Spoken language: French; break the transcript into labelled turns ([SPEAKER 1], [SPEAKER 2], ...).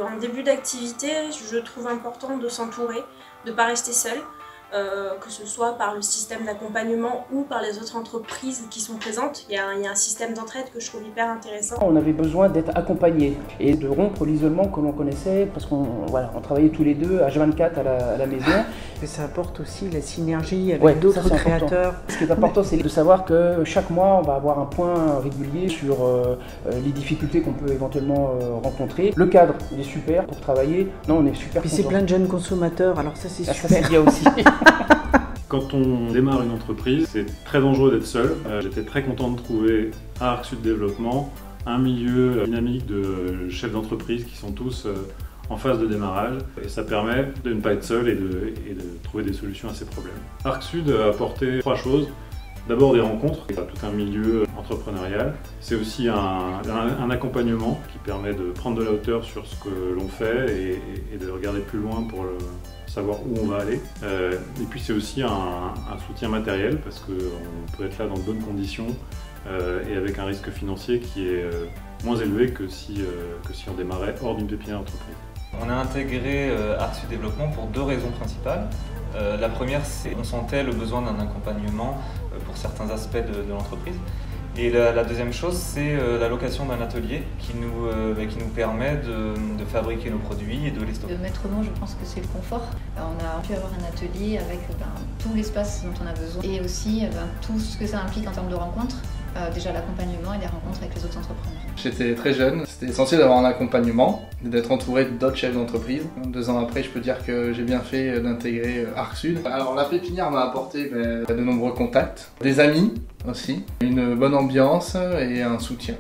[SPEAKER 1] En début d'activité, je trouve important de s'entourer, de ne pas rester seul, que ce soit par le système d'accompagnement ou par les autres entreprises qui sont présentes. Il y a un système d'entraide que je trouve hyper intéressant.
[SPEAKER 2] On avait besoin d'être accompagnés et de rompre l'isolement que l'on connaissait parce qu'on travaillait tous les deux H24 à la maison.
[SPEAKER 3] Et ça apporte aussi la synergie avec d'autres créateurs.
[SPEAKER 2] Ce qui est important, c'est de savoir que chaque mois, on va avoir un point régulier sur les difficultés qu'on peut éventuellement rencontrer. Le cadre, il est super pour travailler. Non, on est super content.
[SPEAKER 3] C'est plein de jeunes consommateurs, alors ça c'est super.
[SPEAKER 2] Ça c'est bien aussi.
[SPEAKER 4] Quand on démarre une entreprise, c'est très dangereux d'être seul. J'étais très content de trouver à Arc Sud Développement un milieu dynamique de chefs d'entreprise qui sont tous en phase de démarrage. Et ça permet de ne pas être seul et de trouver des solutions à ces problèmes. Arc Sud a apporté 3 choses. D'abord des rencontres, tout un milieu entrepreneurial. C'est aussi un accompagnement qui permet de prendre de la hauteur sur ce que l'on fait et de regarder plus loin pour savoir où on va aller. Et puis c'est aussi un soutien matériel parce qu'on peut être là dans de bonnes conditions et avec un risque financier qui est moins élevé que si on démarrait hors d'une pépinière d'entreprise.
[SPEAKER 5] On a intégré Arc Sud Développement pour 2 raisons principales. La première, c'est qu'on sentait le besoin d'un accompagnement pour certains aspects de l'entreprise. Et la deuxième chose, c'est la location d'un atelier qui nous permet de fabriquer nos produits et de les stocker.
[SPEAKER 6] Le maître mot, je pense que c'est le confort. On a pu avoir un atelier avec tout l'espace dont on a besoin et aussi tout ce que ça implique en termes de rencontres. Déjà l'accompagnement et les rencontres avec les autres entrepreneurs.
[SPEAKER 7] J'étais très jeune, c'était essentiel d'avoir un accompagnement, d'être entouré d'autres chefs d'entreprise. 2 ans après, je peux dire que j'ai bien fait d'intégrer Arc Sud. Alors la pépinière m'a apporté de nombreux contacts, des amis aussi, une bonne ambiance et un soutien.